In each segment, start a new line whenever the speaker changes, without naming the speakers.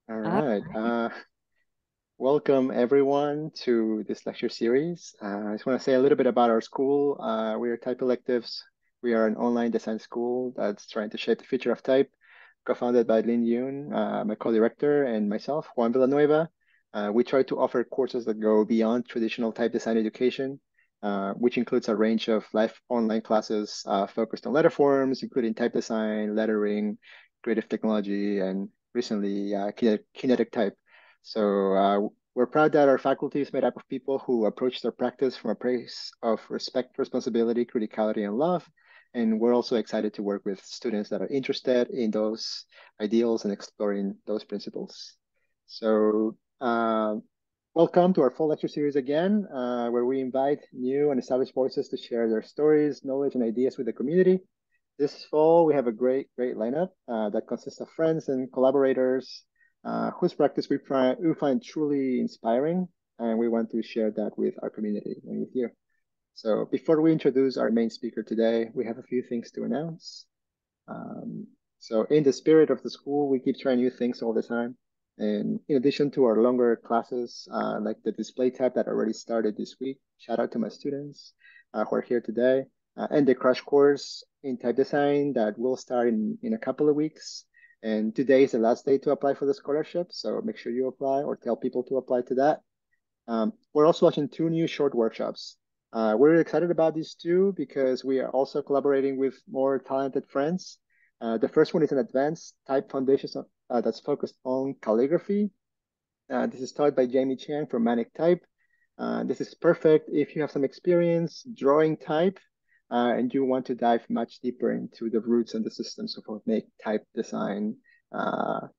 All
Uh,
right. Welcome everyone to this lecture series. I just want to say a little bit about our school. We are Type Electives. We are an online design school that's trying to shape the future of type, co-founded by Lin Yoon, my co-director, and myself, Juan Villanueva. We try to offer courses that go beyond traditional type design education, which includes a range of live online classes focused on letter forms, including type design, lettering, creative technology, and recently kinetic type. So we're proud that our faculty is made up of people who approach their practice from a place of respect, responsibility, criticality, and love. And we're also excited to work with students that are interested in those ideals and exploring those principles. So welcome to our full lecture series again, where we invite new and established voices to share their stories, knowledge, and ideas with the community. This fall, we have a great lineup that consists of friends and collaborators whose practice we find truly inspiring, and we want to share that with our community and with you. So before we introduce our main speaker today, we have a few things to announce. Um, so in the spirit of the school, we keep trying new things all the time. And in addition to our longer classes, like the display tab that already started this week, shout out to my students who are here today, and the crash course in type design that will start in a couple of weeks. And today is the last day to apply for the scholarship, so make sure you apply or tell people to apply to that. We're also launching two new short workshops. We're excited about these two because we are also collaborating with more talented friends. The first one is an advanced type foundation that's focused on calligraphy. This is taught by Jamie Chang from Manic Type. This is perfect if you have some experience drawing type and you want to dive much deeper into the roots and the systems of what make type design kind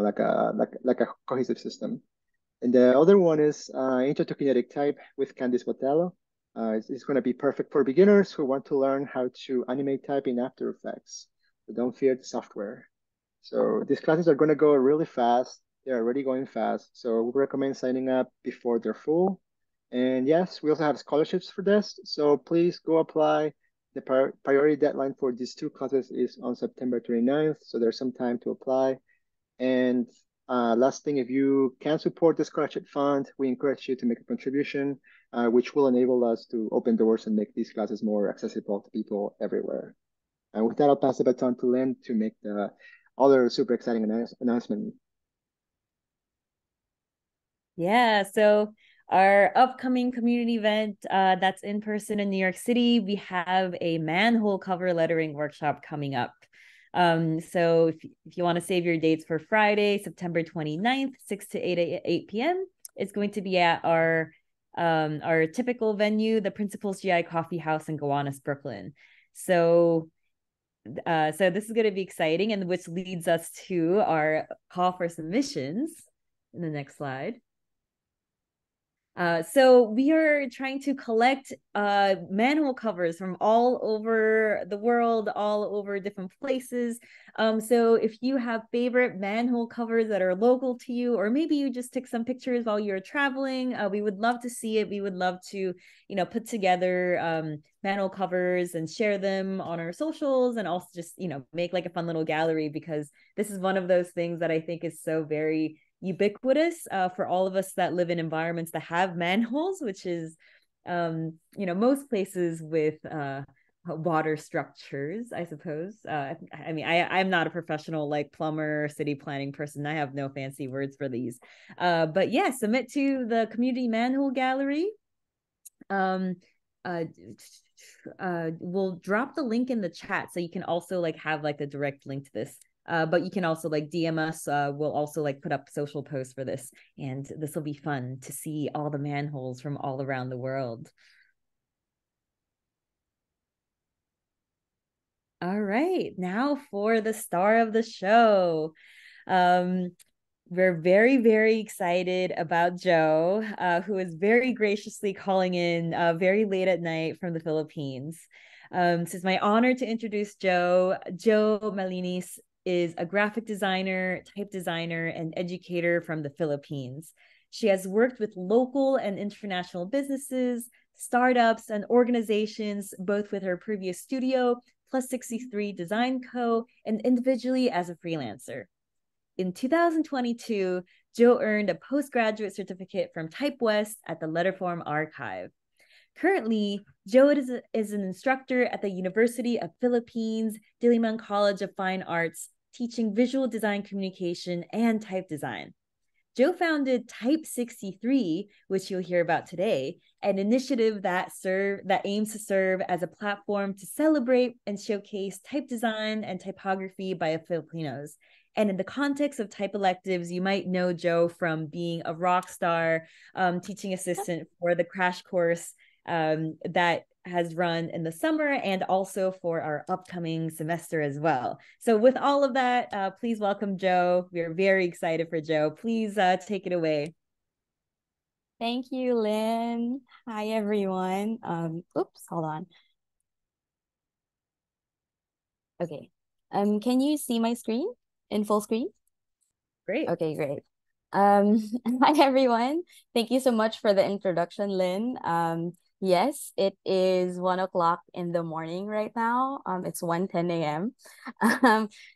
of like a cohesive system. And the other one is Intro to Kinetic Type with Candice Botello. It's going to be perfect for beginners who want to learn how to animate type in After Effects. So don't fear the software. So these classes are going to go really fast. They're already going fast. So we recommend signing up before they're full. And yes, we also have scholarships for this. So please go apply. The priority deadline for these two classes is on September 29th. So there's some time to apply. And last thing, if you can support the scholarship fund, we encourage you to make a contribution, which will enable us to open doors and make these classes more accessible to people everywhere. And with that, I'll pass the baton to Lynn to make the other super exciting announcement.
yeah, so our upcoming community event that's in person in New York City, we have a manhole cover lettering workshop coming up. So if you want to save your dates for Friday, September 29th, 6 to 8 p.m., it's going to be at our typical venue, the Principal's GI Coffee House in Gowanus, Brooklyn. So this is going to be exciting, and which leads us to our call for submissions in the next slide. So we are trying to collect manhole covers from all over the world, all over different places. So if you have favorite manhole covers that are local to you, or maybe you just took some pictures while you're traveling, we would love to see it. We would love to, put together manhole covers and share them on our socials, and also just, make like a fun little gallery, because this is one of those things that I think is so very ubiquitous for all of us that live in environments that have manholes, which is, most places with water structures, I suppose. I mean, I'm not a professional like plumber or city planning person. I have no fancy words for these. But yeah, submit to the community manhole gallery. Um, uh, we'll drop the link in the chat so you can also like have like the direct link to this. But you can also like DM us. We'll also like put up social posts for this, and this will be fun to see all the manholes from all around the world. All right, now for the star of the show. Um, we're very excited about Joe, who is very graciously calling in very late at night from the Philippines. So it's my honor to introduce Joe. Joe Malinis is a graphic designer, type designer, and educator from the Philippines. She has worked with local and international businesses, startups, and organizations, both with her previous studio, Plus 63 Design Co., and individually as a freelancer. in 2022, Joe earned a postgraduate certificate from Type West at the Letterform Archive. Currently, Joe is an instructor at the University of Philippines Diliman College of Fine Arts, teaching visual design communication and type design. Joe founded Type 63, which you'll hear about today, an initiative that aims to serve as a platform to celebrate and showcase type design and typography by Filipinos. And in the context of type electives, you might know Joe from being a rock star teaching assistant for the crash course that has run in the summer and also for our upcoming semester as well. So with all of that, please welcome Joe. We are very excited for Joe. Please take it away.
Thank you, Lynn. Hi, everyone. Oops, hold on. Okay. Can you see my screen in full screen?
Great.
Okay, great. Hi, everyone. Thank you so much for the introduction, Lynn. Yes, it is 1 o'clock in the morning right now. It's 1:10 a.m.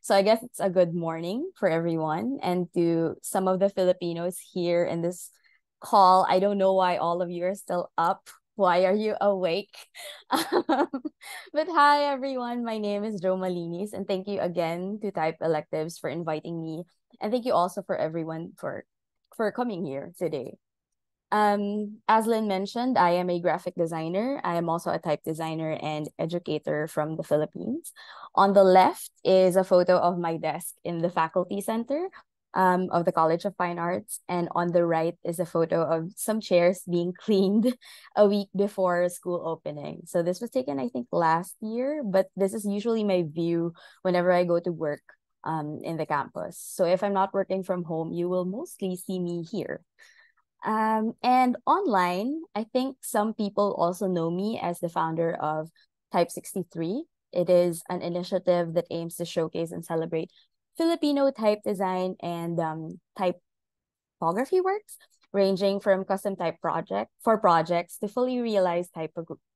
So I guess it's a good morning for everyone. And to some of the Filipinos here in this call, I don't know why all of you are still up. Why are you awake? But hi, everyone. My name is Jo Malinis, and thank you again to Type Electives for inviting me. And thank you also for everyone for coming here today. As Lynn mentioned, I am a graphic designer. I am also a type designer and educator from the Philippines. On the left is a photo of my desk in the faculty center of the College of Fine Arts. And on the right is a photo of some chairs being cleaned a week before school opening. So this was taken, I think, last year, but this is usually my view whenever I go to work in the campus. So if I'm not working from home, you will mostly see me here. And online, I think some people also know me as the founder of Type 63. It is an initiative that aims to showcase and celebrate Filipino type design and typography works, ranging from custom projects to fully realized typefaces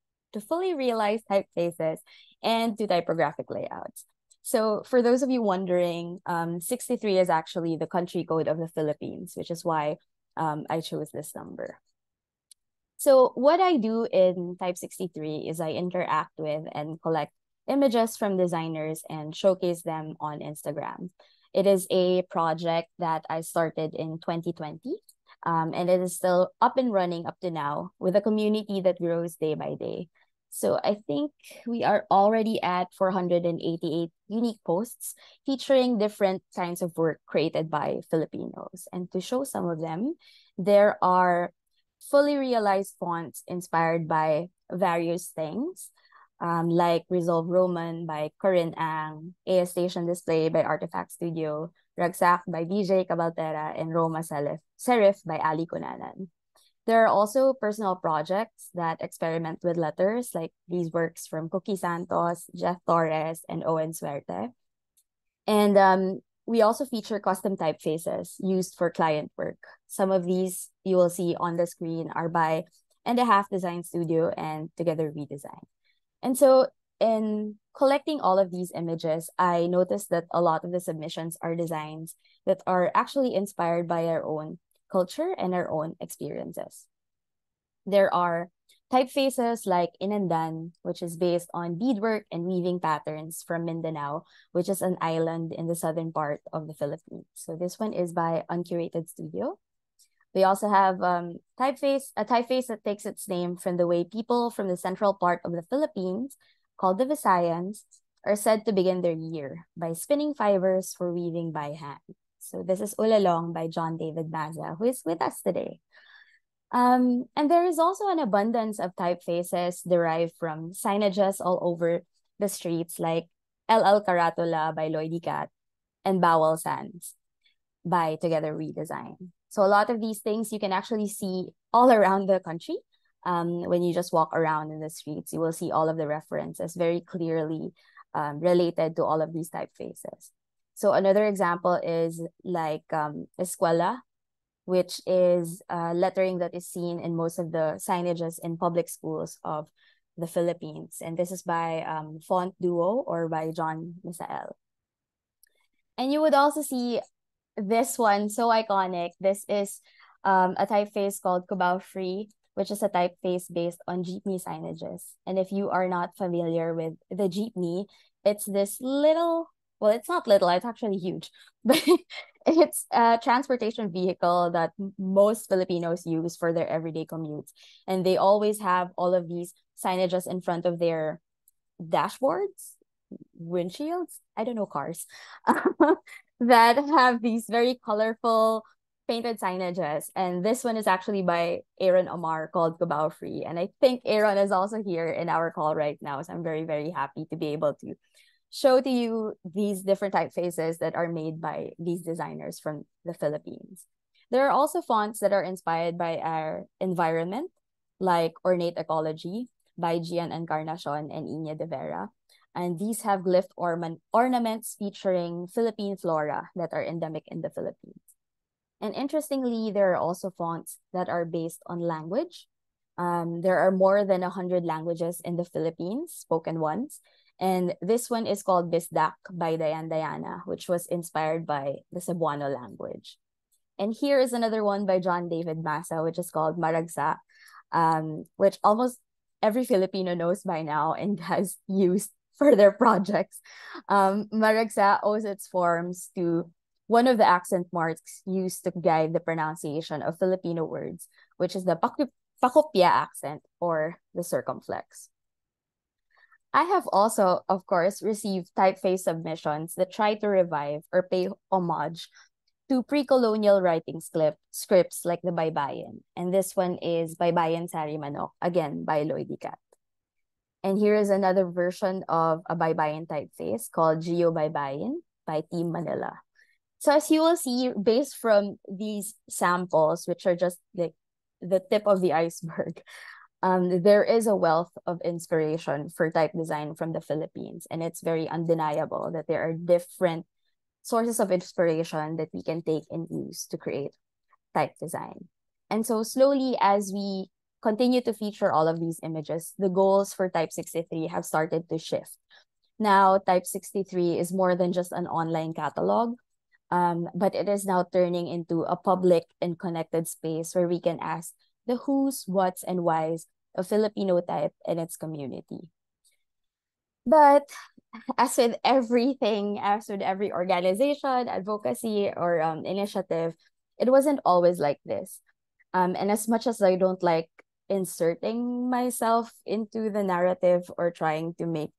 and to typographic layouts. So for those of you wondering, 63 is actually the country code of the Philippines, which is why I chose this number. So what I do in Type 63 is I interact with and collect images from designers and showcase them on Instagram. It is a project that I started in 2020, and it is still up and running up to now with a community that grows day by day. So I think we are already at 488 unique posts featuring different kinds of work created by Filipinos. And to show some of them, there are fully realized fonts inspired by various things, like Resolve Roman by Corinne Ang, AS Station Display by Artifact Studio, Ragsak by DJ Cabaltera, and Roma Serif by Ali Cunanan. There are also personal projects that experiment with letters, like these works from Cookie Santos, Jeff Torres, and Owen Suerte. And we also feature custom typefaces used for client work. Some of these you will see on the screen are by And a Half Design Studio and Together We Design. And so in collecting all of these images, I noticed that a lot of the submissions are designs that are actually inspired by our own culture and our own experiences. There are typefaces like Inandan, which is based on beadwork and weaving patterns from Mindanao, which is an island in the southern part of the Philippines. So this one is by Uncurated Studio. We also have a typeface that takes its name from the way people from the central part of the Philippines, called the Visayans, are said to begin their year by spinning fibers for weaving by hand. So this is Ulalong by John David Maza, who is with us today. And there is also an abundance of typefaces derived from signages all over the streets, like LL Caratula by Lloydie Cat and Bowel Sands by Together We Design. So a lot of these things you can actually see all around the country. When you just walk around in the streets, you will see all of the references very clearly related to all of these typefaces. So another example is like Escuela, which is lettering that is seen in most of the signages in public schools of the Philippines. And this is by Font Duo or by John Misael. And you would also see this one, so iconic. This is a typeface called Cubao Free, which is a typeface based on jeepney signages. And if you are not familiar with the jeepney, it's this little, well, it's not little, it's actually huge, but it's a transportation vehicle that most Filipinos use for their everyday commutes. And they always have all of these signages in front of their dashboards, windshields, I don't know, cars, that have these very colorful painted signages. And this one is actually by Aaron Omar called Cubao Free. And I think Aaron is also here in our call right now. So I'm very, very happy to be able to show to you these different typefaces that are made by these designers from the Philippines. There are also fonts that are inspired by our environment, like Ornate Ecology by Gian Encarnacion and Inya de Vera. And these have glyph ornaments featuring Philippine flora that are endemic in the Philippines. And interestingly, there are also fonts that are based on language. There are more than 100 languages in the Philippines, spoken ones. And this one is called Bisdak by Dayan Diana, which was inspired by the Cebuano language. And here is another one by John David Massa, which is called Maragsa, which almost every Filipino knows by now and has used for their projects. Maragsa owes its forms to one of the accent marks used to guide the pronunciation of Filipino words, which is the Pakopya accent or the circumflex. I have also, of course, received typeface submissions that try to revive or pay homage to pre-colonial writing scripts like the Baybayin. And this one is Baybayin Sari Manok, again by Lloyd Cat. And here is another version of a Baybayin typeface called Geo Baybayin by Team Manila. So as you will see, based from these samples, which are just like the tip of the iceberg, there is a wealth of inspiration for type design from the Philippines. And it's very undeniable that there are different sources of inspiration that we can take and use to create type design. And so slowly, as we continue to feature all of these images, the goals for Type 63 have started to shift. Now, Type 63 is more than just an online catalog, but it is now turning into a public and connected space where we can ask the who's, what's, and why's of Filipino type and its community. But as with everything, as with every organization, advocacy, or initiative, it wasn't always like this. And as much as I don't like inserting myself into the narrative or trying to make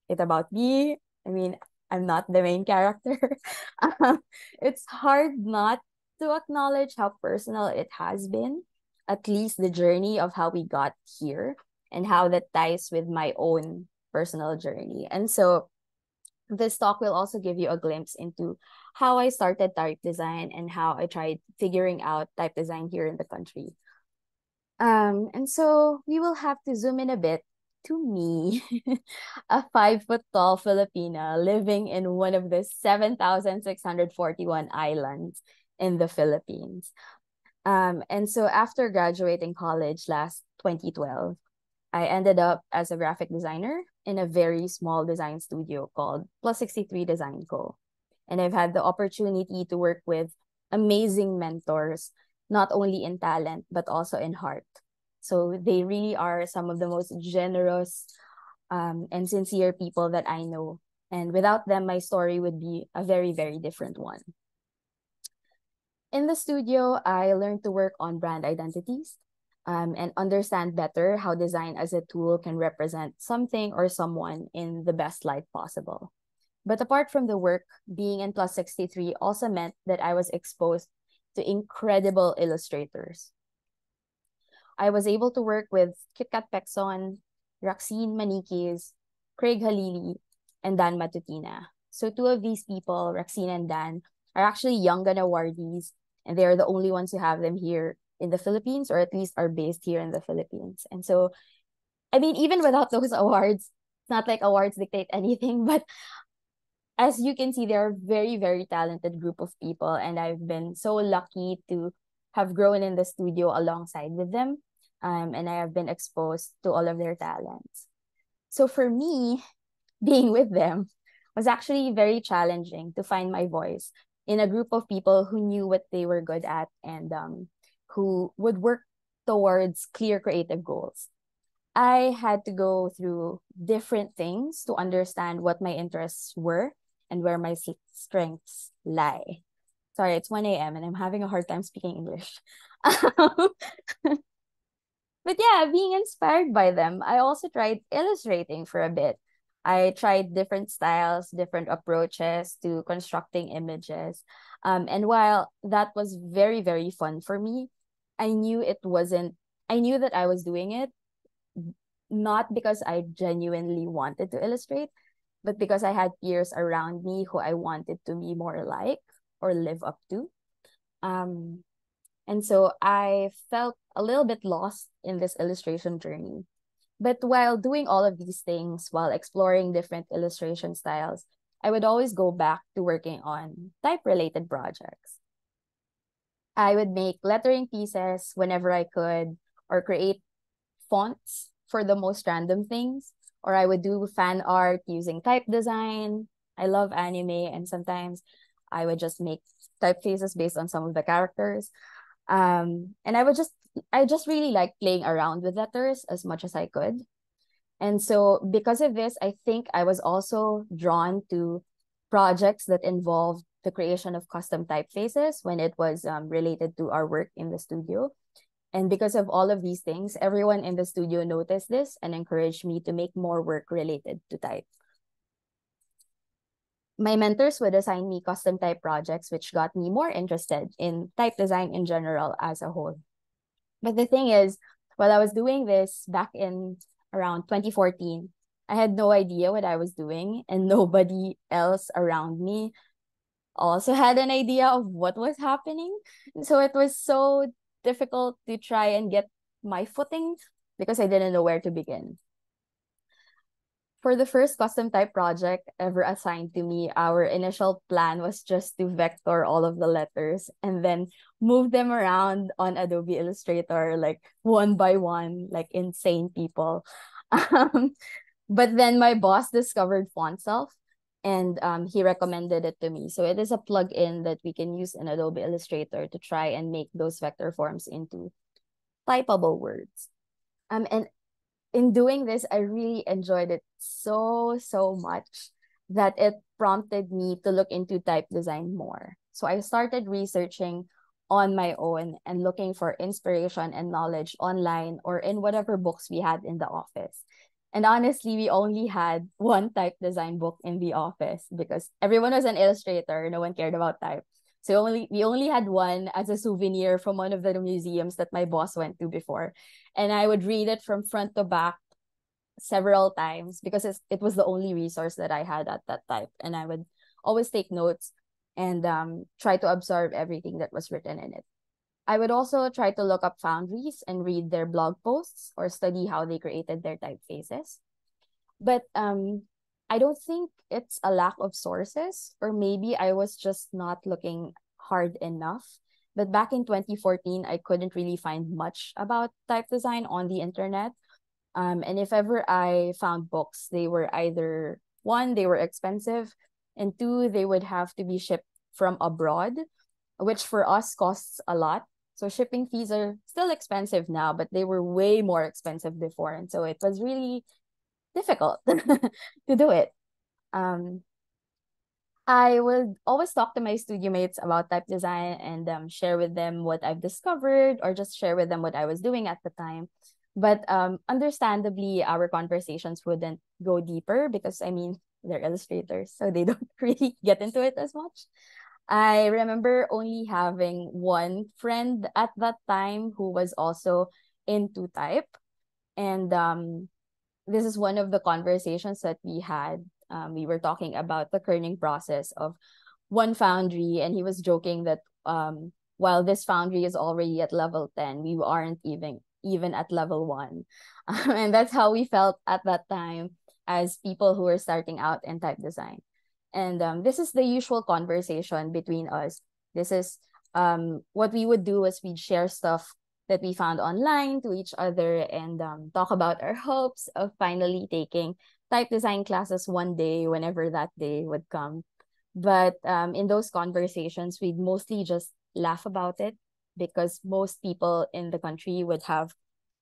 it about me, I mean, I'm not the main character. It's hard not to acknowledge how personal it has been, at least the journey of how we got here and how that ties with my own personal journey. And so this talk will also give you a glimpse into how I started type design and how I tried figuring out type design here in the country. And so we will have to zoom in a bit to me, a 5 foot tall Filipina living in one of the 7,641 islands in the Philippines. And so after graduating college last 2012, I ended up as a graphic designer in a very small design studio called Plus 63 Design Co. And I've had the opportunity to work with amazing mentors, not only in talent, but also in heart. So they really are some of the most generous and sincere people that I know. And without them, my story would be a very, very different one. In the studio, I learned to work on brand identities and understand better how design as a tool can represent something or someone in the best light possible. But apart from the work, being in Plus 63 also meant that I was exposed to incredible illustrators. I was able to work with Kitkat Pekson, Raxine Maniquez, Craig Halili, and Dan Matutina. So two of these people, Raxine and Dan, are actually Young Gun awardees, and they are the only ones who have them here in the Philippines, or at least are based here in the Philippines. And so, I mean, even without those awards, it's not like awards dictate anything, but as you can see, they're a very, very talented group of people, and I've been so lucky to have grown in the studio alongside with them, and I have been exposed to all of their talents. So for me, being with them was actually very challenging to find my voice in a group of people who knew what they were good at and who would work towards clear creative goals. I had to go through different things to understand what my interests were and where my strengths lie. Sorry, it's 1 a.m. and I'm having a hard time speaking English. But yeah, being inspired by them, I also tried illustrating for a bit. I tried different styles, different approaches to constructing images. And while that was very, very fun for me, I knew it wasn't, I knew that I was doing it not because I genuinely wanted to illustrate, but because I had peers around me who I wanted to be more like or live up to. Um, and so I felt a little bit lost in this illustration journey. But while doing all of these things, while exploring different illustration styles, I would always go back to working on type-related projects. I would make lettering pieces whenever I could, or create fonts for the most random things, or I would do fan art using type design. I love anime, and sometimes I would just make typefaces based on some of the characters. And I just really like playing around with letters as much as I could. And so because of this, I think I was also drawn to projects that involved the creation of custom typefaces when it was related to our work in the studio. And because of all of these things, everyone in the studio noticed this and encouraged me to make more work related to type. My mentors would assign me custom type projects, which got me more interested in type design in general as a whole. But the thing is, while I was doing this back in around 2014, I had no idea what I was doing, and nobody else around me also had an idea of what was happening. So it was so difficult to try and get my footing because I didn't know where to begin. For the first custom type project ever assigned to me, our initial plan was just to vector all of the letters and then move them around on Adobe Illustrator, like one by one, like insane people. But then my boss discovered FontSelf and he recommended it to me. So it is a plugin that we can use in Adobe Illustrator to try and make those vector forms into typable words. And in doing this, I really enjoyed it so much that it prompted me to look into type design more. So I started researching on my own and looking for inspiration and knowledge online or in whatever books we had in the office. And honestly, we only had one type design book in the office because everyone was an illustrator. No one cared about type. So we only had one as a souvenir from one of the museums that my boss went to before. And I would read it from front to back several times because it was the only resource that I had at that time. And I would always take notes and try to absorb everything that was written in it. I would also try to look up foundries and read their blog posts or study how they created their typefaces. But I don't think it's a lack of sources, or maybe I was just not looking hard enough. But back in 2014, I couldn't really find much about type design on the internet. And if ever I found books, they were either one, they were expensive, and two, they would have to be shipped from abroad, which for us costs a lot. So shipping fees are still expensive now, but they were way more expensive before. And so it was really difficult to do it. I would always talk to my studio mates about type design and share with them what I've discovered or just share with them what I was doing at the time. But understandably, our conversations wouldn't go deeper because, I mean, they're illustrators, so they don't really get into it as much. I remember only having one friend at that time who was also into type. And this is one of the conversations that we had. We were talking about the kerning process of one foundry, and he was joking that while this foundry is already at level 10, we aren't even at level 1. And that's how we felt at that time as people who were starting out in type design. And this is the usual conversation between us. This is what we would do is we'd share stuff that we found online to each other and talk about our hopes of finally taking type design classes one day, whenever that day would come. But in those conversations, we'd mostly just laugh about it because most people in the country would have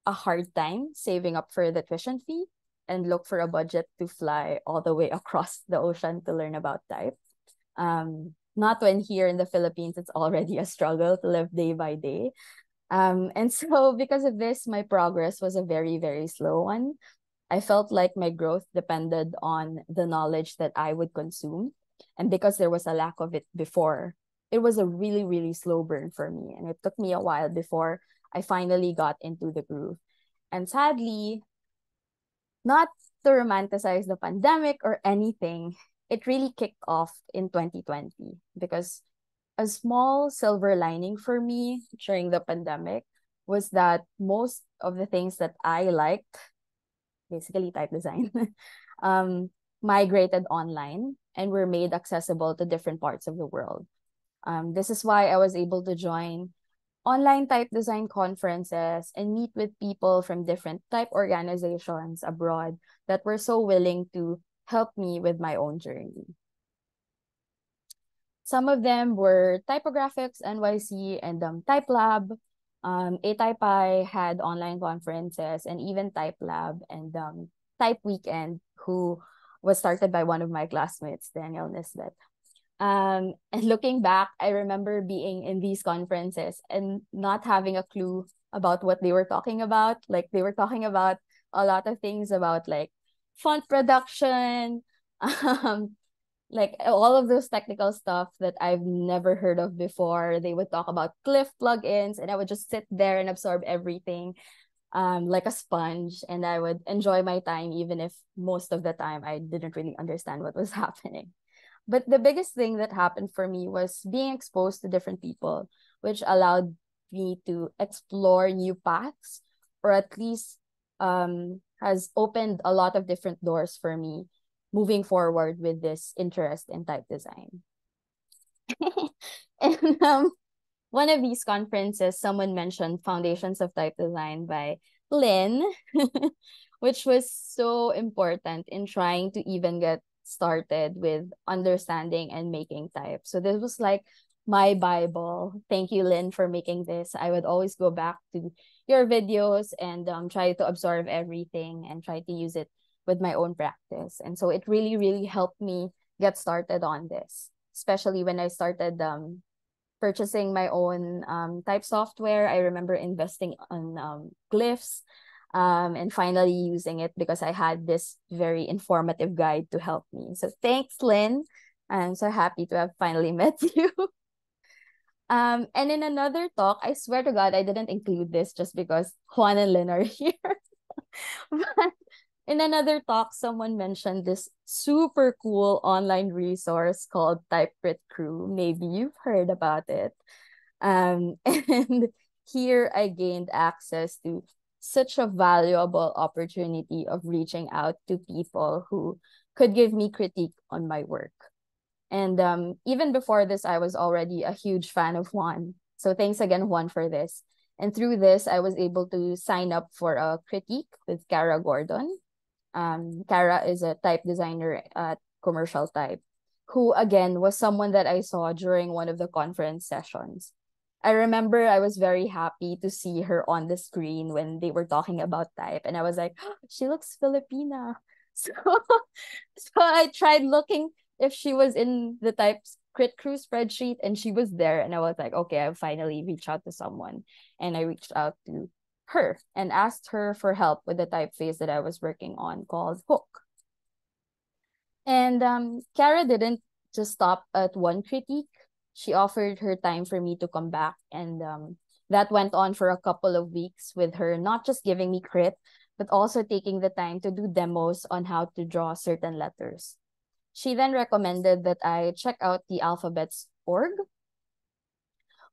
a hard time saving up for the tuition fee and look for a budget to fly all the way across the ocean to learn about type. Not when here in the Philippines, it's already a struggle to live day by day. And so because of this, my progress was a very, very slow one. I felt like my growth depended on the knowledge that I would consume. And because there was a lack of it before, it was a really, really slow burn for me. And it took me a while before I finally got into the groove. And sadly, not to romanticize the pandemic or anything, it really kicked off in 2020 because a small silver lining for me during the pandemic was that most of the things that I liked, basically type design, um, migrated online and were made accessible to different parts of the world. This is why I was able to join online type design conferences and meet with people from different type organizations abroad that were so willing to help me with my own journey. Some of them were Typographics NYC and Type Lab. A had online conferences, and even Type Lab and Type Weekend, who was started by one of my classmates, Daniel Nisbet. And looking back, I remember being in these conferences and not having a clue about what they were talking about. Like they were talking about a lot of things about like font production, like all of those technical stuff that I've never heard of before. They would talk about Cliff plugins, and I would just sit there and absorb everything like a sponge, and I would enjoy my time even if most of the time I didn't really understand what was happening. But the biggest thing that happened for me was being exposed to different people, which allowed me to explore new paths, or at least has opened a lot of different doors for me moving forward with this interest in type design. And one of these conferences, someone mentioned Foundations of Type Design by Lynn, which was so important in trying to even get started with understanding and making type. So this was like my Bible. Thank you, Lynn, for making this. I would always go back to your videos and try to absorb everything and try to use it with my own practice. And so it really, really helped me get started on this, especially when I started purchasing my own type software. I remember investing on glyphs and finally using it because I had this very informative guide to help me. So thanks, Lynn. I'm so happy to have finally met you. And in another talk, I swear to God, I didn't include this just because Juan and Lynn are here. But in another talk, someone mentioned this super cool online resource called TypeCrit Crew. Maybe you've heard about it. And here I gained access to such a valuable opportunity of reaching out to people who could give me critique on my work. And even before this, I was already a huge fan of Juan. So thanks again, Juan, for this. And through this, I was able to sign up for a critique with Kara Gordon. Kara is a type designer at Commercial Type, who again was someone that I saw during one of the conference sessions. I remember I was very happy to see her on the screen when they were talking about type, and I was like, oh, she looks Filipina. So, so I tried looking if she was in the type crit crew spreadsheet, and she was there, and I was like, okay, I finally reached out to someone, and I reached out to her and asked her for help with the typeface that I was working on called Hook. And Kara didn't just stop at one critique. She offered her time for me to come back, and that went on for a couple of weeks with her not just giving me crit, but also taking the time to do demos on how to draw certain letters. She then recommended that I check out the alphabets.org,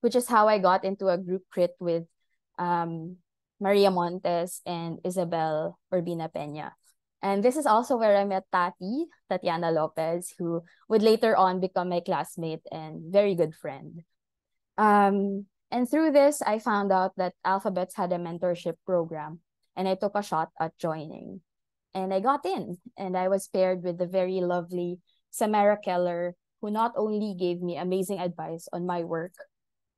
which is how I got into a group crit with Maria Montes and Isabel Urbina Peña. And this is also where I met Tatiana Lopez, who would later on become my classmate and very good friend. And through this, I found out that Alphabets had a mentorship program, and I took a shot at joining. And I got in, and I was paired with the very lovely Samara Keller, who not only gave me amazing advice on my work,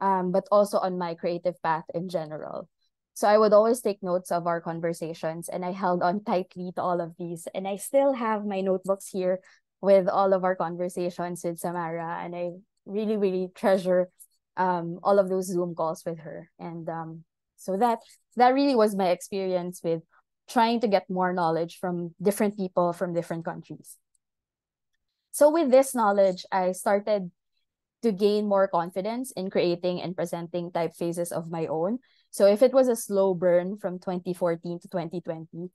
but also on my creative path in general. So I would always take notes of our conversations, and I held on tightly to all of these. And I still have my notebooks here with all of our conversations with Samara, and I really, really treasure all of those Zoom calls with her. And so that really was my experience with trying to get more knowledge from different people from different countries. So with this knowledge, I started to gain more confidence in creating and presenting typefaces of my own. So if it was a slow burn from 2014 to 2020,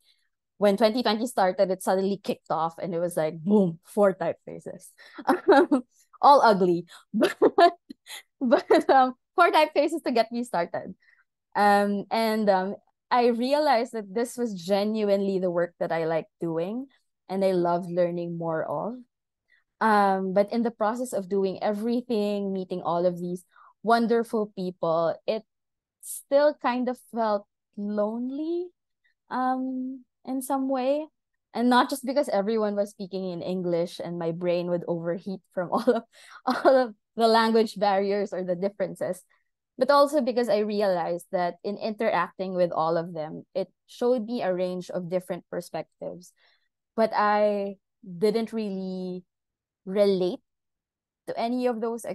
when 2020 started, it suddenly kicked off and it was like, boom, 4 typefaces. All ugly. But 4 typefaces to get me started. And I realized that this was genuinely the work that I like doing and I loved learning more of. But in the process of doing everything, meeting all of these wonderful people, it still kind of felt lonely in some way. And not just because everyone was speaking in English and my brain would overheat from all of the language barriers or the differences, but also because I realized that in interacting with all of them, it showed me a range of different perspectives. But I didn't really relate to any of those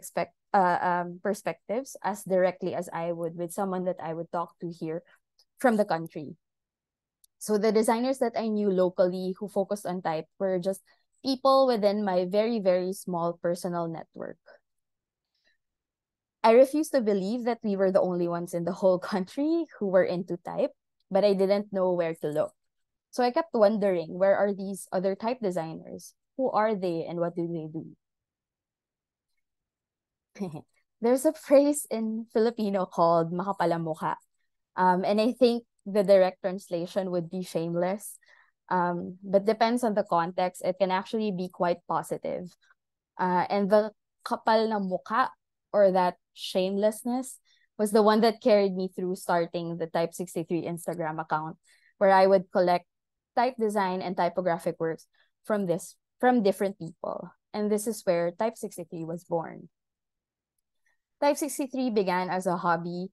perspectives as directly as I would with someone that I would talk to here from the country. So the designers that I knew locally who focused on type were just people within my very, very small personal network. I refused to believe that we were the only ones in the whole country who were into type, but I didn't know where to look. So I kept wondering, where are these other type designers? Who are they and what do they do? There's a phrase in Filipino called makapalamuka. And I think the direct translation would be shameless. But depends on the context, it can actually be quite positive. And the kapal na mukha, or that shamelessness, was the one that carried me through starting the Type 63 Instagram account, where I would collect type design and typographic works from different people. And this is where Type 63 was born. Type 63 began as a hobby.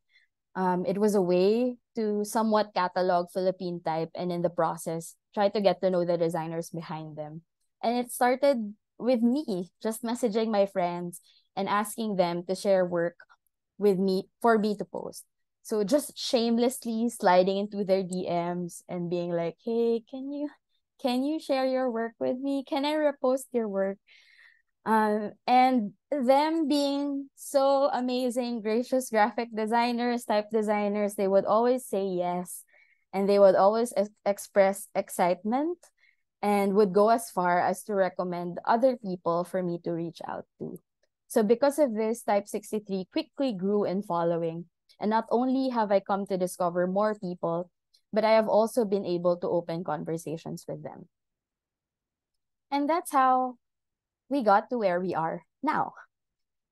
It was a way to somewhat catalog Philippine type and in the process, try to get to know the designers behind them. And it started with me just messaging my friends and asking them to share work with me for me to post. So just shamelessly sliding into their DMs and being like, "Hey, can you share your work with me? Can I repost your work?" And them being so amazing, gracious graphic designers, type designers, they would always say yes. And they would always express excitement and would go as far as to recommend other people for me to reach out to. So because of this, Type 63 quickly grew in following. And not only have I come to discover more people, but I have also been able to open conversations with them. And that's how we got to where we are now.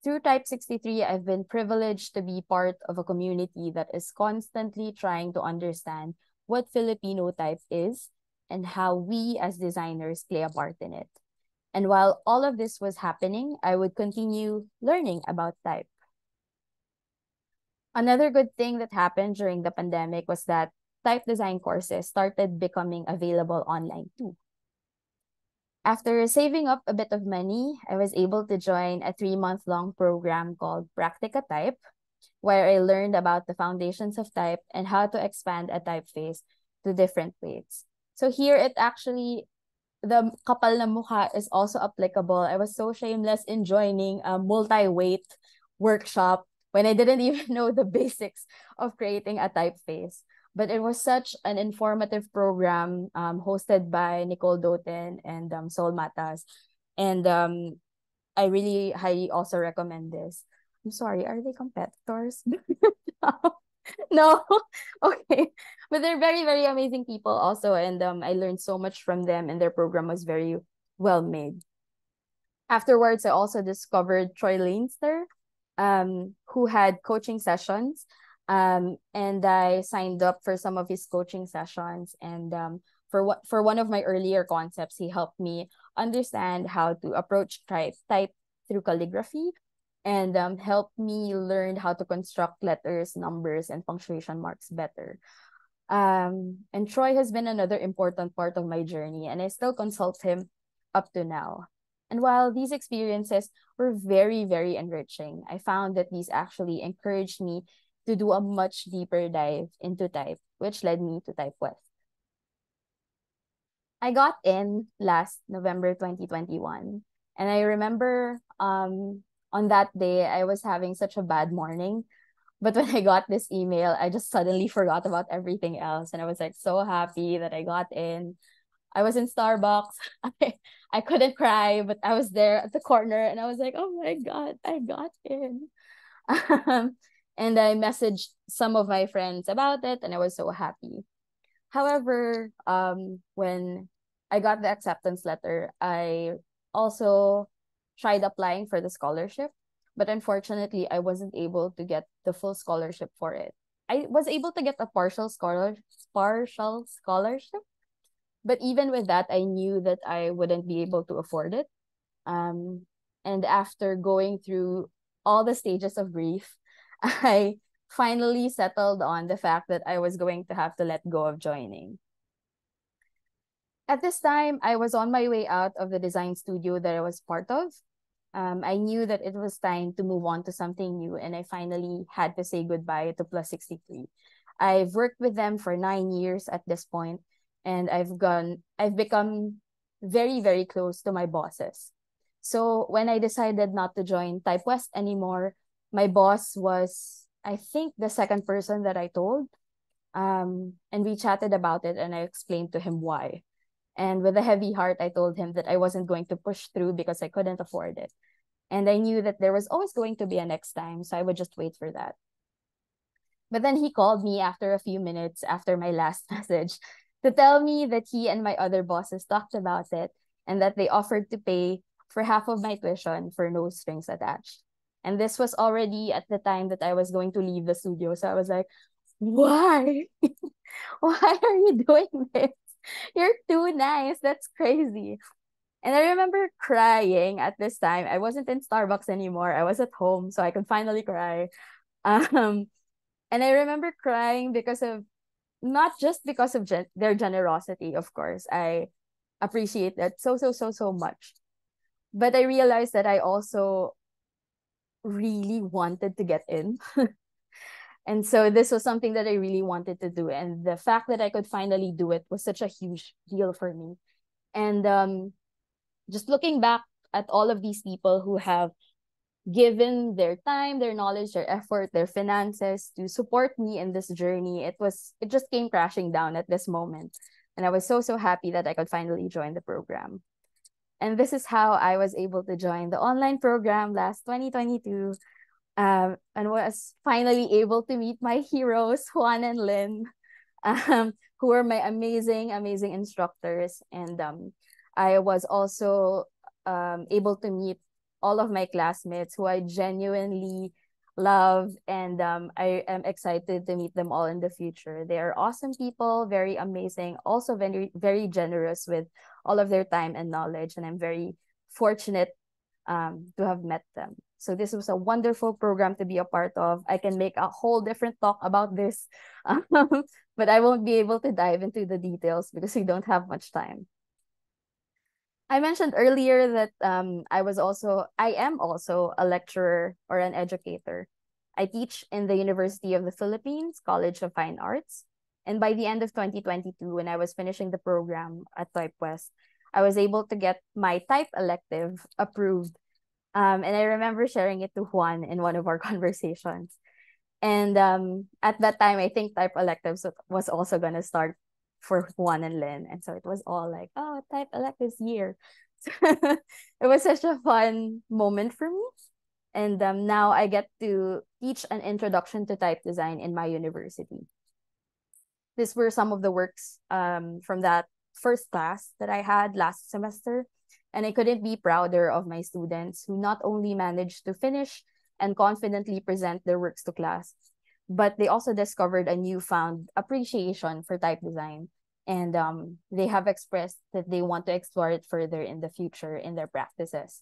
Through Type 63, I've been privileged to be part of a community that is constantly trying to understand what Filipino type is and how we as designers play a part in it. And while all of this was happening, I would continue learning about type. Another good thing that happened during the pandemic was that type design courses started becoming available online too. After saving up a bit of money, I was able to join a 3-month-long program called Practica Type, where I learned about the foundations of type and how to expand a typeface to different weights. So here it actually, the kapal na mukha is also applicable. I was so shameless in joining a multi-weight workshop when I didn't even know the basics of creating a typeface. But it was such an informative program hosted by Nicole Doten and Sol Matas. And I really highly also recommend this. I'm sorry, are they competitors? No. Okay. But they're very, very amazing people also. And I learned so much from them, and their program was very well made. Afterwards, I also discovered Troy Leinster, who had coaching sessions. And I signed up for some of his coaching sessions. And for one of my earlier concepts, he helped me understand how to approach type through calligraphy and helped me learn how to construct letters, numbers, and punctuation marks better. And Troy has been another important part of my journey, and I still consult him up to now. And while these experiences were very, very enriching, I found that these actually encouraged me to do a much deeper dive into type, which led me to Type West. I got in last November 2021, and I remember on that day I was having such a bad morning. But when I got this email, I just suddenly forgot about everything else. And I was like so happy that I got in. I was in Starbucks. I couldn't cry, but I was there at the corner and I was like, oh my God, I got in. And I messaged some of my friends about it and I was so happy. However, when I got the acceptance letter, I also tried applying for the scholarship, but unfortunately, I wasn't able to get the full scholarship for it. I was able to get a partial scholarship, but even with that, I knew that I wouldn't be able to afford it. Um, and after going through all the stages of grief, I finally settled on the fact that I was going to have to let go of joining. At this time, I was on my way out of the design studio that I was part of. I knew that it was time to move on to something new, and I finally had to say goodbye to Plus 63. I've worked with them for 9 years at this point, and I've become very, very close to my bosses. So when I decided not to join Type West anymore, my boss was, I think, the second person that I told. And we chatted about it, and I explained to him why. And with a heavy heart, I told him that I wasn't going to push through because I couldn't afford it. And I knew that there was always going to be a next time, so I would just wait for that. But then he called me after a few minutes after my last message to tell me that he and my other bosses talked about it and that they offered to pay for half of my tuition for no strings attached. And this was already at the time that I was going to leave the studio. So I was like, why? Why are you doing this? You're too nice. That's crazy. And I remember crying at this time. I wasn't in Starbucks anymore. I was at home, so I could finally cry. Um, and I remember crying because of not just because of their generosity, of course. I appreciate that so much. But I realized that I also really wanted to get in. And so this was something that I really wanted to do. And the fact that I could finally do it was such a huge deal for me. And just looking back at all of these people who have given their time, their knowledge, their effort, their finances to support me in this journey, it just came crashing down at this moment. And I was so happy that I could finally join the program. And this is how I was able to join the online program last 2022. And was finally able to meet my heroes, Juan and Lynn, who were my amazing, amazing instructors. And I was also able to meet all of my classmates who I genuinely love, and I am excited to meet them all in the future. They are awesome people, very amazing, also very, very generous with all of their time and knowledge, and I'm very fortunate to have met them. So this was a wonderful program to be a part of. I can make a whole different talk about this, but I won't be able to dive into the details because we don't have much time. I mentioned earlier that I am also a lecturer or an educator. I teach in the University of the Philippines, College of Fine Arts. And by the end of 2022, when I was finishing the program at Type West, I was able to get my type elective approved. And I remember sharing it to Juan in one of our conversations. And at that time, I think type electives was also going to start for Juan and Lynn. And so it was all like, oh, type electives year. It was such a fun moment for me. And now I get to teach an introduction to type design in my university. These were some of the works from that first class that I had last semester. And I couldn't be prouder of my students who not only managed to finish and confidently present their works to class, but they also discovered a newfound appreciation for type design. And they have expressed that they want to explore it further in the future in their practices.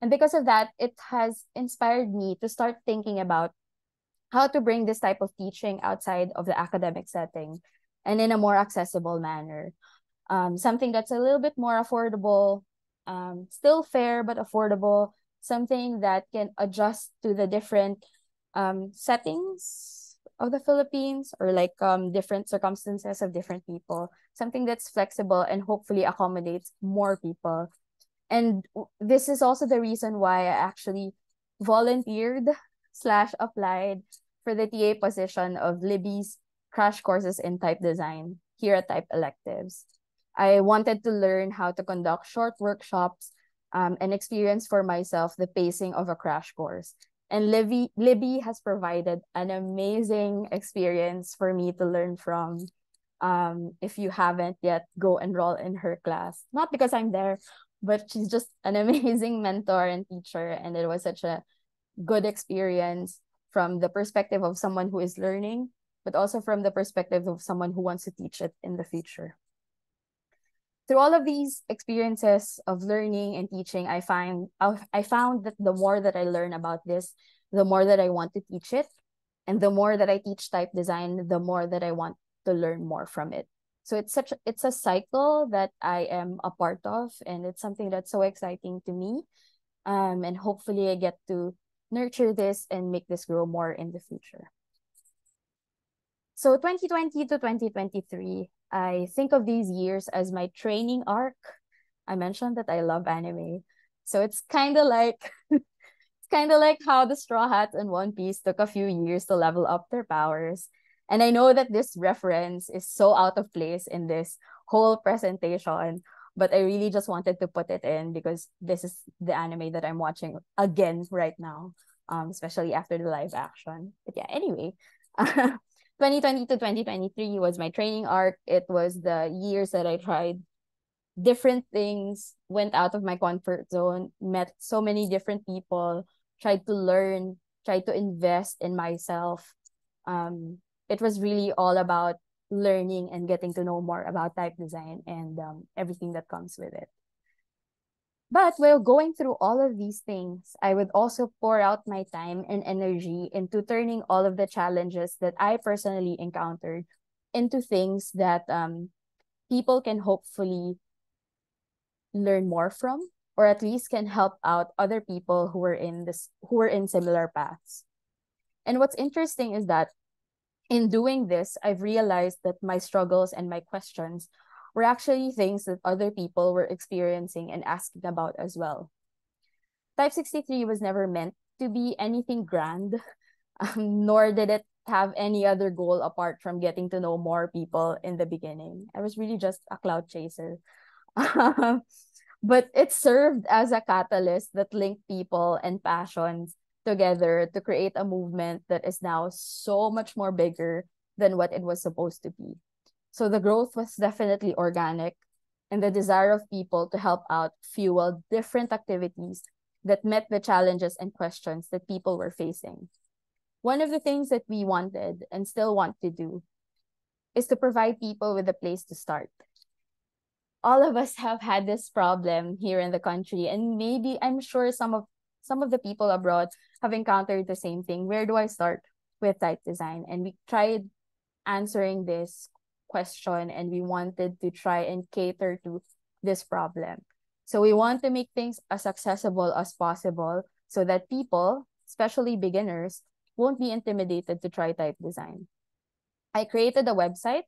And because of that, it has inspired me to start thinking about how to bring this type of teaching outside of the academic setting and in a more accessible manner. Something that's a little bit more affordable, still fair but affordable, something that can adjust to the different settings of the Philippines, or like different circumstances of different people, something that's flexible and hopefully accommodates more people. And this is also the reason why I actually volunteered slash applied for the TA position of Libby's crash courses in type design here at Type Electives. I wanted to learn how to conduct short workshops and experience for myself the pacing of a crash course. And Libby has provided an amazing experience for me to learn from. If you haven't yet, go enroll in her class. Not because I'm there, but she's just an amazing mentor and teacher. And it was such a good experience from the perspective of someone who is learning, but also from the perspective of someone who wants to teach it in the future. Through all of these experiences of learning and teaching, I found that the more that I learn about this, the more that I want to teach it. And the more that I teach type design, the more that I want to learn more from it. So it's a cycle that I am a part of, and it's something that's so exciting to me. And hopefully I get to nurture this and make this grow more in the future. So 2020 to 2023, I think of these years as my training arc. I mentioned that I love anime. So it's kind of like how the Straw Hats and One Piece took a few years to level up their powers. And I know that this reference is so out of place in this whole presentation, but I really just wanted to put it in because this is the anime that I'm watching again right now, especially after the live action. But yeah, anyway, 2020 to 2023 was my training arc. It was the years that I tried different things, went out of my comfort zone, met so many different people, tried to learn, tried to invest in myself. It was really all about learning and getting to know more about type design and everything that comes with it. But while going through all of these things, I would also pour out my time and energy into turning all of the challenges that I personally encountered into things that people can hopefully learn more from, or at least can help out other people who were in similar paths. And what's interesting is that in doing this, I've realized that my struggles and my questions were actually things that other people were experiencing and asking about as well. Type 63 was never meant to be anything grand, nor did it have any other goal apart from getting to know more people in the beginning. I was really just a cloud chaser. But it served as a catalyst that linked people and passions together to create a movement that is now so much more bigger than what it was supposed to be. So the growth was definitely organic, and the desire of people to help out fueled different activities that met the challenges and questions that people were facing. One of the things that we wanted and still want to do is to provide people with a place to start. All of us have had this problem here in the country, and maybe I'm sure some of the people abroad have encountered the same thing. Where do I start with type design? And we tried answering this question, and we wanted to try and cater to this problem. So we want to make things as accessible as possible so that people, especially beginners, won't be intimidated to try type design. I created a website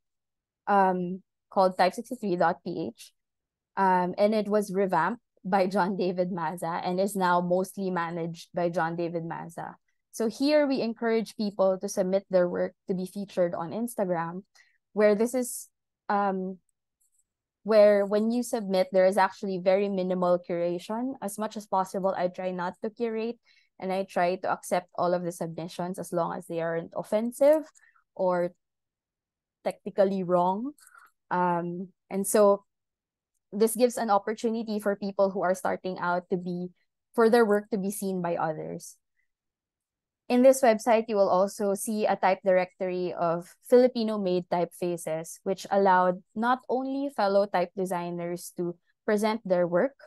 called type63.ph, and it was revamped by John David Maza and is now mostly managed by John David Maza. So here we encourage people to submit their work to be featured on Instagram, where this is where when you submit, there is actually very minimal curation. As much as possible, I try not to curate, and I try to accept all of the submissions as long as they aren't offensive or technically wrong. And so this gives an opportunity for people who are starting out for their work to be seen by others. In this website, you will also see a type directory of Filipino-made typefaces, which allowed not only fellow type designers to present their work,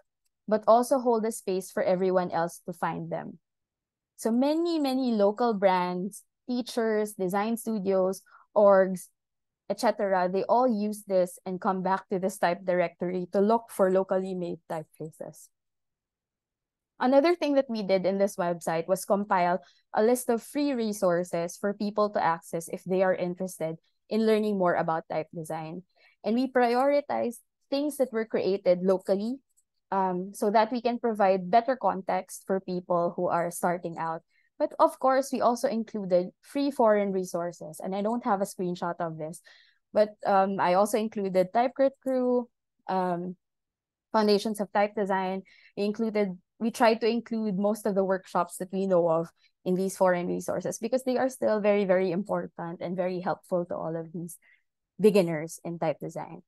but also hold a space for everyone else to find them. So many local brands, teachers, design studios, orgs, etc., they all use this and come back to this type directory to look for locally made typefaces. Another thing that we did in this website was compile a list of free resources for people to access if they are interested in learning more about type design. And we prioritized things that were created locally, so that we can provide better context for people who are starting out. But of course, we also included free foreign resources. And I don't have a screenshot of this, but I also included TypeCrit Crew, Foundations of Type Design. We tried to include most of the workshops that we know of in these foreign resources because they are still very, very important and very helpful to all of these beginners in type design.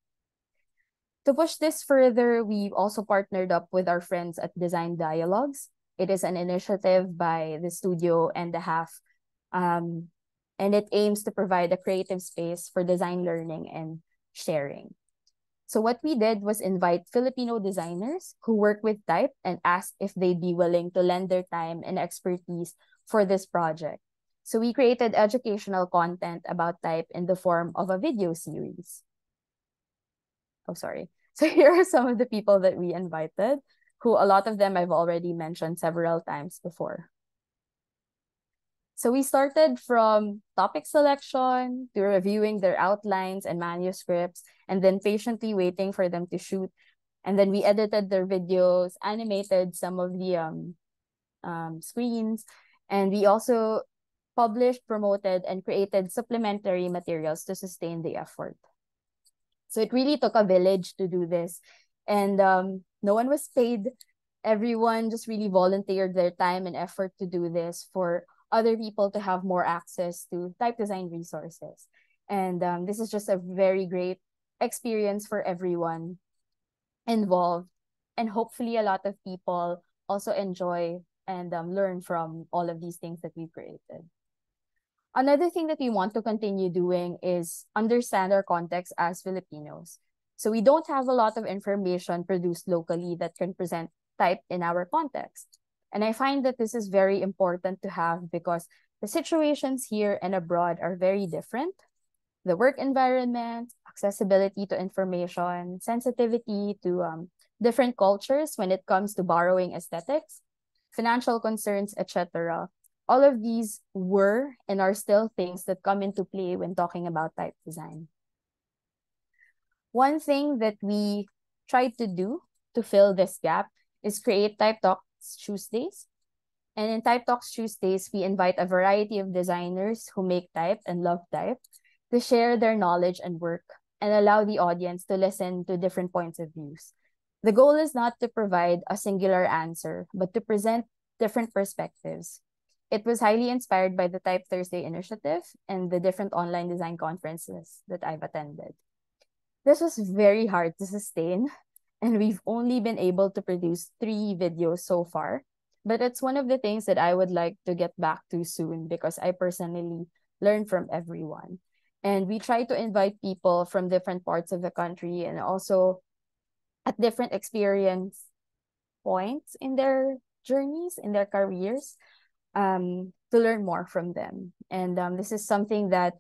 To push this further, we've also partnered up with our friends at Design Dialogues. It is an initiative by the studio and a half, and it aims to provide a creative space for design learning and sharing. So what we did was invite Filipino designers who work with type and asked if they'd be willing to lend their time and expertise for this project. So we created educational content about type in the form of a video series. Oh, sorry. So here are some of the people that we invited, who a lot of them I've already mentioned several times before. So we started from topic selection to reviewing their outlines and manuscripts, and then patiently waiting for them to shoot. And then we edited their videos, animated some of the screens, and we also published, promoted, and created supplementary materials to sustain the effort. So it really took a village to do this. And no one was paid. Everyone just really volunteered their time and effort to do this for other people to have more access to type design resources. And this is just a very great experience for everyone involved. And hopefully a lot of people also enjoy and learn from all of these things that we've created. Another thing that we want to continue doing is understand our context as Filipinos. So we don't have a lot of information produced locally that can present type in our context. And I find that this is very important to have because the situations here and abroad are very different. The work environment, accessibility to information, sensitivity to different cultures when it comes to borrowing aesthetics, financial concerns, etc. All of these were and are still things that come into play when talking about type design. One thing that we tried to do to fill this gap is create Type Talks Tuesdays. And in Type Talks Tuesdays, we invite a variety of designers who make type and love type to share their knowledge and work and allow the audience to listen to different points of views. The goal is not to provide a singular answer, but to present different perspectives. It was highly inspired by the Type Thursday initiative and the different online design conferences that I've attended. This was very hard to sustain, and we've only been able to produce 3 videos so far. But it's one of the things that I would like to get back to soon because I personally learn from everyone. And we try to invite people from different parts of the country and also at different experience points in their journeys, in their careers, to learn more from them. And this is something that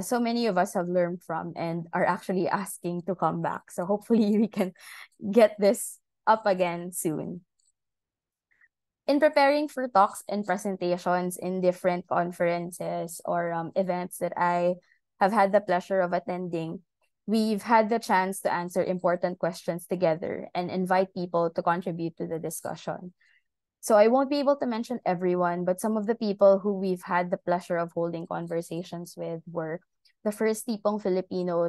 so many of us have learned from and are actually asking to come back. So hopefully we can get this up again soon. In preparing for talks and presentations in different conferences or events that I have had the pleasure of attending, we've had the chance to answer important questions together and invite people to contribute to the discussion. So I won't be able to mention everyone, but some of the people who we've had the pleasure of holding conversations with were the first tipong Filipino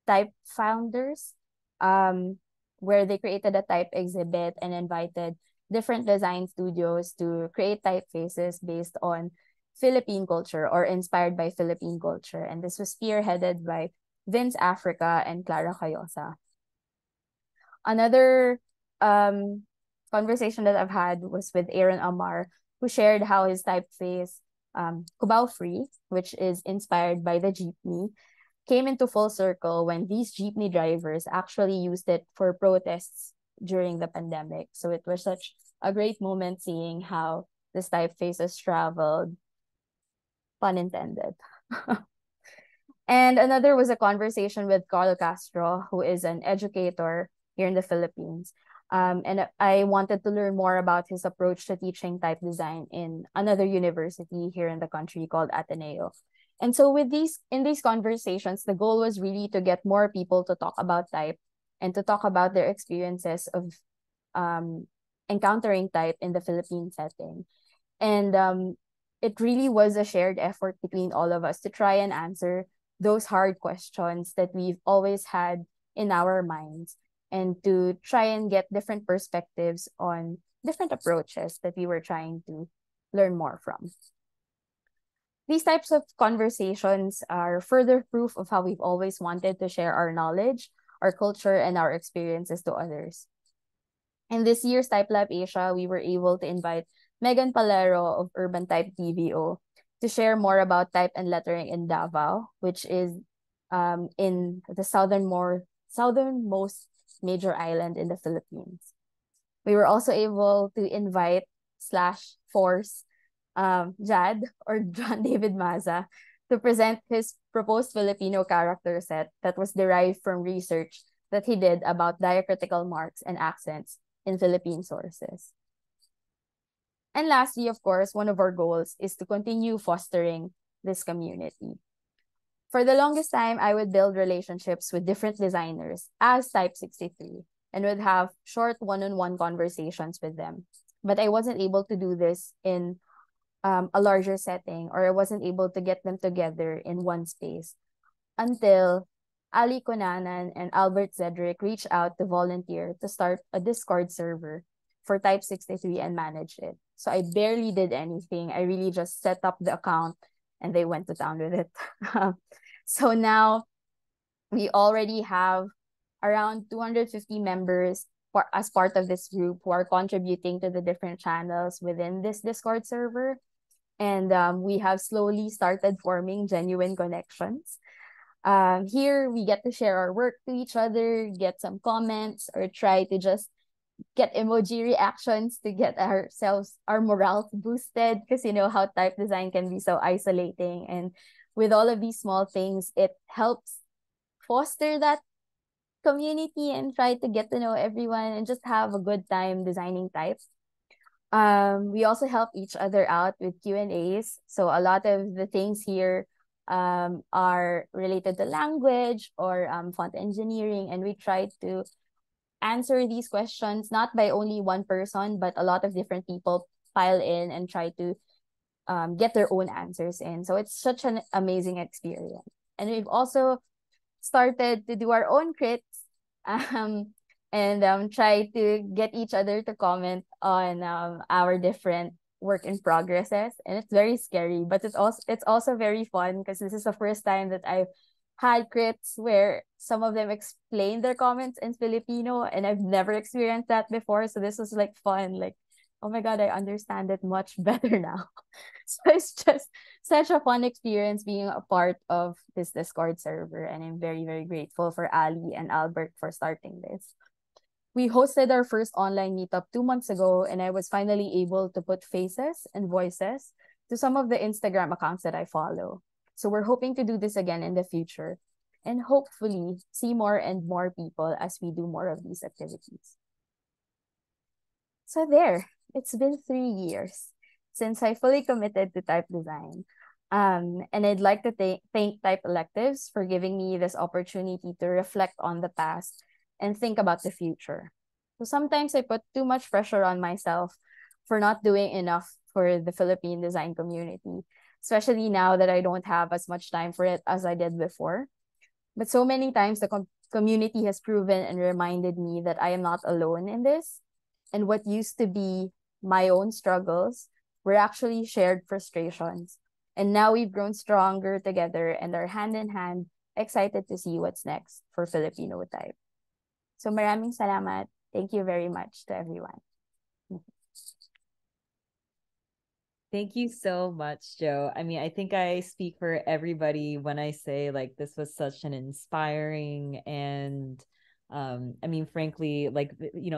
type founders, where they created a type exhibit and invited different design studios to create typefaces based on Philippine culture or inspired by Philippine culture. And this was spearheaded by Vince Africa and Clara Cayosa. Another conversation that I've had was with Aaron Amar, who shared how his typeface, Cubao Free, which is inspired by the jeepney, came into full circle when these jeepney drivers actually used it for protests during the pandemic. So it was such a great moment seeing how this typeface has traveled, pun intended. And another was a conversation with Carl Castro, who is an educator here in the Philippines. And I wanted to learn more about his approach to teaching type design in another university here in the country called Ateneo. And so in these conversations, the goal was really to get more people to talk about type and to talk about their experiences of encountering type in the Philippine setting. And it really was a shared effort between all of us to try and answer those hard questions that we've always had in our minds, and to try and get different perspectives on different approaches that we were trying to learn more from. These types of conversations are further proof of how we've always wanted to share our knowledge, our culture, and our experiences to others. In this year's Type Lab Asia, we were able to invite Megan Palero of Urban Type TVO to share more about type and lettering in Davao, which is in the southernmost major island in the Philippines. We were also able to invite slash force Jad or John David Maza to present his proposed Filipino character set that was derived from research that he did about diacritical marks and accents in Philippine sources. And lastly, of course, one of our goals is to continue fostering this community. For the longest time, I would build relationships with different designers as Type 63 and would have short one-on-one conversations with them. But I wasn't able to do this in a larger setting, or I wasn't able to get them together in one space until Ali Konanan and Albert Zedrick reached out to volunteer to start a Discord server for Type 63 and manage it. So I barely did anything. I really just set up the account and they went to town with it. So now we already have around 250 members as part of this group who are contributing to the different channels within this Discord server. And we have slowly started forming genuine connections. Here, we get to share our work to each other, get some comments, or try to just get emoji reactions to get our morale boosted, because you know how type design can be so isolating. And with all of these small things, it helps foster that community and try to get to know everyone and just have a good time designing types. We also help each other out with Q&As. So a lot of the things here are related to language or font engineering, and we try to answer these questions not by only one person, but a lot of different people pile in and try to get their own answers in. So it's such an amazing experience. And we've also started to do our own crits and try to get each other to comment on our different work in progresses. And it's very scary, but it's also very fun, because this is the first time that I've had crits where some of them explain their comments in Filipino, and I've never experienced that before. So this was like fun, like, oh my God, I understand it much better now. So it's just such a fun experience being a part of this Discord server. And I'm very, very grateful for Ali and Albert for starting this. We hosted our first online meetup 2 months ago, and I was finally able to put faces and voices to some of the Instagram accounts that I follow. So we're hoping to do this again in the future, and hopefully see more and more people as we do more of these activities. So there, it's been 3 years since I fully committed to type design. And I'd like to thank Type Electives for giving me this opportunity to reflect on the past and think about the future. So sometimes I put too much pressure on myself for not doing enough for the Philippine design community, especially now that I don't have as much time for it as I did before. But so many times the community has proven and reminded me that I am not alone in this. And what used to be my own struggles were actually shared frustrations. And now we've grown stronger together and are hand in hand, excited to see what's next for Filipino type. So maraming salamat. Thank you very much to everyone.
Thank you so much, Jo. I mean, I think I speak for everybody when I say like this was such an inspiring and I mean, frankly, like,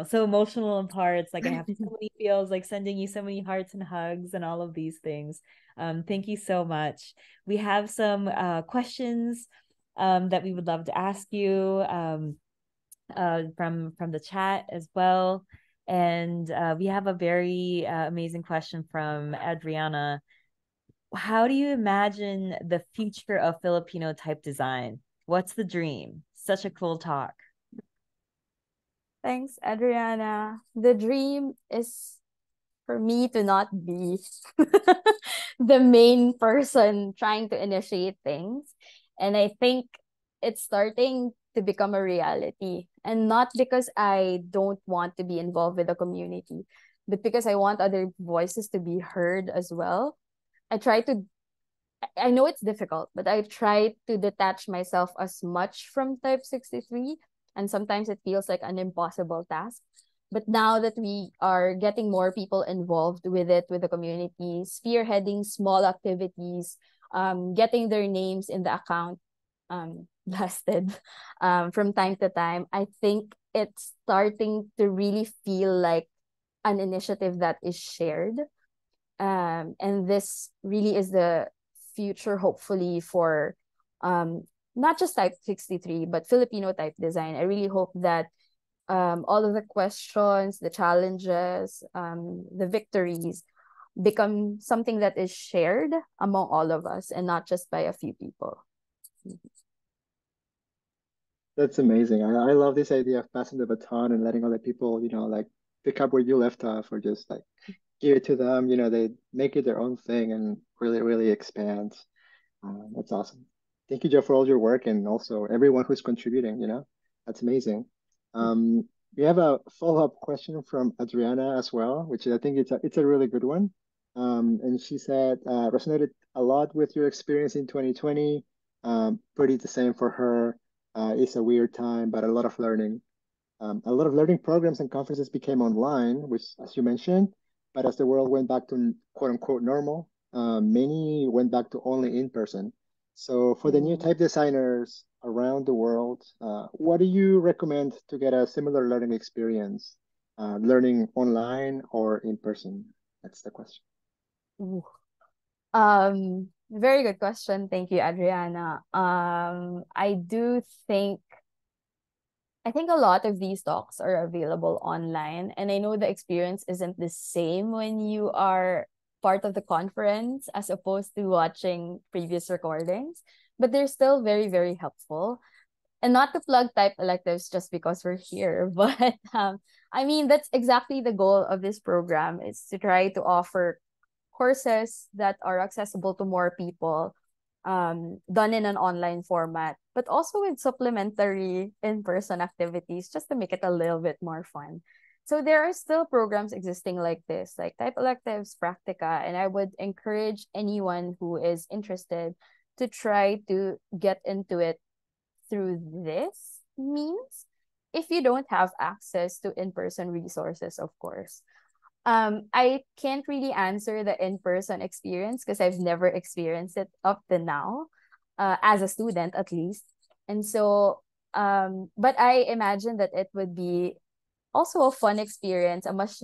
so emotional in parts. Like, I have so many feels, like sending you so many hearts and hugs and all of these things. Thank you so much. We have some questions that we would love to ask you from the chat as well. And we have a very amazing question from Adriana. How do you imagine the future of Filipino type design? What's the dream? Such a cool talk.
Thanks, Adriana. The dream is for me to not be the main person trying to initiate things. And I think it's starting to become a reality. And not because I don't want to be involved with the community, but because I want other voices to be heard as well. I try to I know it's difficult, but I try to detach myself as much from Type 63. And sometimes it feels like an impossible task. But now that we are getting more people involved with it, with the community, spearheading small activities, getting their names in the account blasted from time to time, I think it's starting to really feel like an initiative that is shared, and this really is the future, hopefully, for not just Type 63 but Filipino type design. I really hope that all of the questions, the challenges, the victories become something that is shared among all of us and not just by a few people.
That's amazing. I love this idea of passing the baton and letting other people, like pick up where you left off or just like give it to them. They make it their own thing and really, really expand. That's awesome. Thank you, Joe, for all your work and also everyone who's contributing, that's amazing. We have a follow-up question from Adriana as well, which I think it's a really good one. And she said, resonated a lot with your experience in 2020. Pretty the same for her. It's a weird time, but a lot of learning. A lot of learning programs and conferences became online, which, as you mentioned, but as the world went back to quote unquote normal, many went back to only in person. So, for the new type designers around the world, what do you recommend to get a similar learning experience? Learning online or in person? That's the question.
Ooh. Very good question. Thank you, Adriana. I think a lot of these talks are available online, and I know the experience isn't the same when you are part of the conference as opposed to watching previous recordings, but they're still very, very helpful. And not to plug type electives just because we're here, but I mean, that's exactly the goal of this program, is to try to offer courses that are accessible to more people, done in an online format, but also with supplementary in-person activities just to make it a little bit more fun. So there are still programs existing like this, like type electives, practica, and I would encourage anyone who is interested to try to get into it through this means, if you don't have access to in-person resources, of course. I can't really answer the in-person experience because I've never experienced it up to now, as a student at least. And so, but I imagine that it would be also a fun experience, a much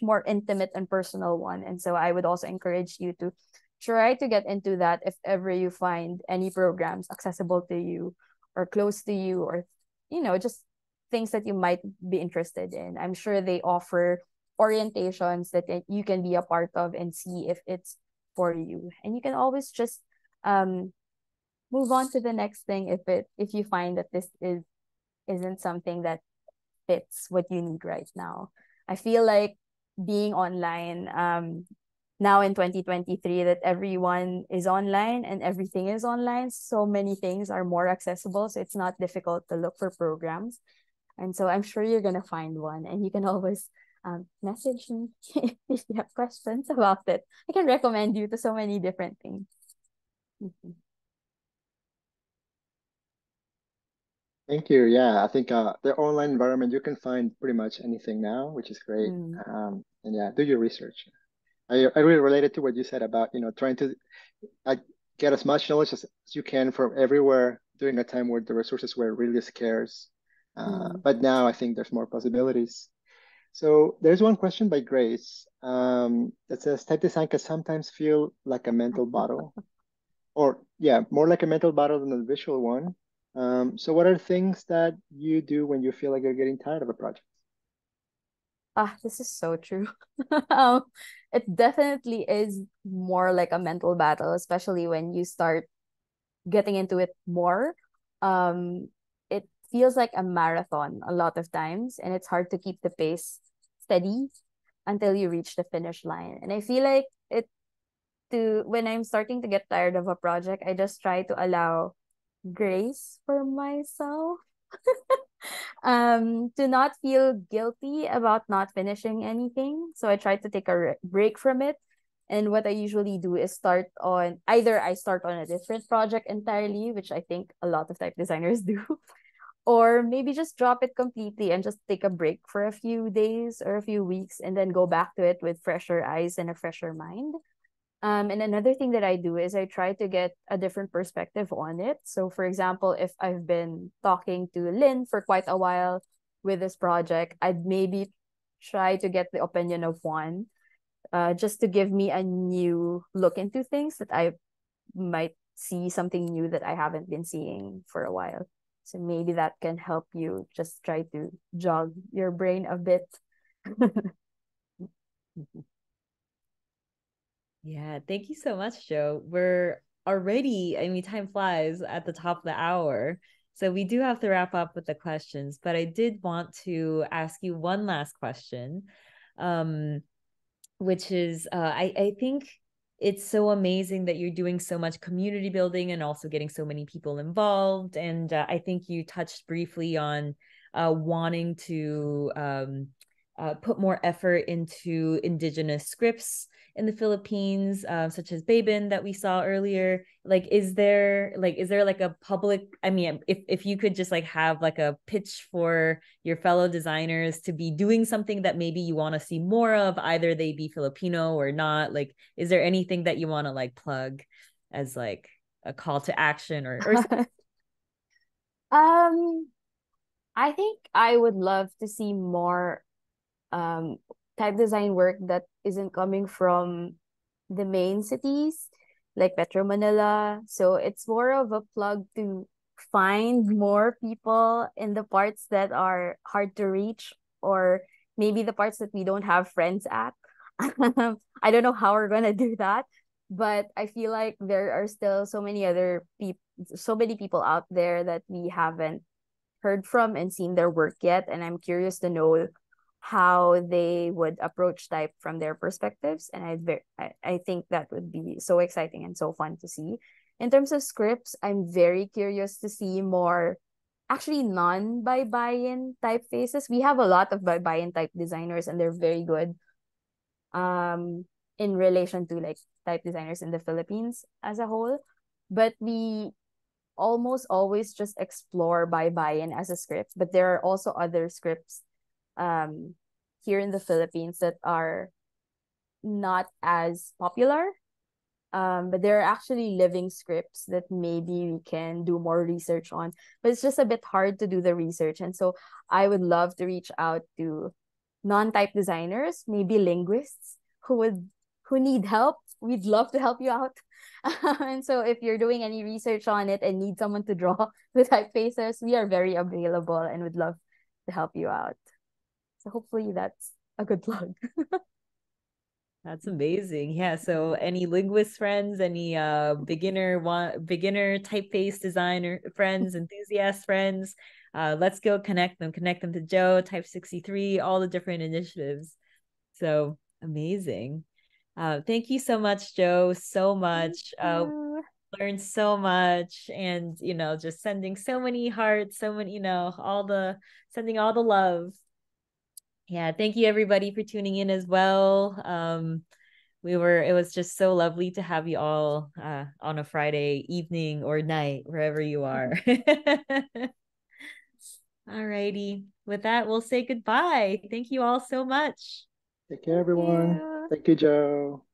more intimate and personal one. And so I would also encourage you to try to get into that if ever you find any programs accessible to you or close to you, or just things that you might be interested in. I'm sure they offer orientations that you can be a part of and see if it's for you. And you can always just move on to the next thing if you find that this isn't something that fits what you need right now. I feel like being online, now in 2023, that everyone is online and everything is online, so many things are more accessible, so it's not difficult to look for programs. And so I'm sure you're gonna find one, and you can always message me if you have questions about it. I can recommend you to so many different things.
Thank you. Yeah, I think the online environment, you can find pretty much anything now, which is great.
Mm.
And yeah, do your research. I really related to what you said about, trying to get as much knowledge as you can from everywhere during a time where the resources were really scarce. But now I think there's more possibilities. So there's one question by Grace that says type design can sometimes feel like a mental battle, or yeah, more like a mental battle than a visual one. So what are things that you do when you feel like you're getting tired of a project?
This is so true. um, it definitely is more like a mental battle, especially when you start getting into it more. Um, it feels like a marathon a lot of times, and it's hard to keep the pace steady until you reach the finish line. And I feel like it to when I'm starting to get tired of a project, I just try to allow grace for myself. To not feel guilty about not finishing anything. So I try to take a break from it. And what I usually do is I start on a different project entirely, which I think a lot of type designers do, or maybe just drop it completely and just take a break for a few days or a few weeks and then go back to it with fresher eyes and a fresher mind. And another thing that I do is I try to get a different perspective on it. So, for example, if I've been talking to Lynn for quite a while with this project, I'd maybe try to get the opinion of Juan, just to give me a new look into things that I might see something new that I haven't been seeing for a while. So maybe that can help you just try to jog your brain a bit.
Yeah, thank you so much, Joe. We're already, I mean, time flies at the top of the hour. So we do have to wrap up with the questions, but I did want to ask you one last question, um, which is I think it's so amazing that you're doing so much community building and also getting so many people involved. And I think you touched briefly on wanting to put more effort into indigenous scripts in the Philippines, such as Babin that we saw earlier. Like, is there like a public? I mean, if you could just like have like a pitch for your fellow designers to be doing something that maybe you want to see more of, either they be Filipino or not. Like, is there anything that you want to like plug as like a call to action or
um, I think I would love to see more um type design work that isn't coming from the main cities like Metro Manila. So it's more of a plug to find more people in the parts that are hard to reach, or maybe the parts that we don't have friends at. I don't know how we're gonna do that, but I feel like there are still so many people out there that we haven't heard from and seen their work yet, and I'm curious to know how they would approach type from their perspectives, and I think that would be so exciting and so fun to see. In terms of scripts, I'm very curious to see more actually non-Baybayin typefaces. We have a lot of Baybayin type designers and they're very good in relation to like type designers in the Philippines as a whole, but we almost always just explore Baybayin as a script, but there are also other scripts um here in the Philippines that are not as popular. But there are actually living scripts that maybe we can do more research on. But it's just a bit hard to do the research. And so I would love to reach out to non-type designers, maybe linguists who need help. We'd love to help you out. And so if you're doing any research on it and need someone to draw the typefaces, we are very available and would love to help you out. So hopefully that's a good plug.
That's amazing. Yeah. So any linguist friends, any beginner typeface designer friends, enthusiast friends, let's go connect them to Joe, Type 63, all the different initiatives. So amazing. Thank you so much, Joe, so much. Learned so much, and just sending so many hearts, so many, sending all the love. Yeah, thank you everybody for tuning in as well. It was just so lovely to have you all on a Friday evening or night, wherever you are. All righty. With that, we'll say goodbye. Thank you all so much.
Take care,
Thank
everyone.
you.
Thank you, Joe.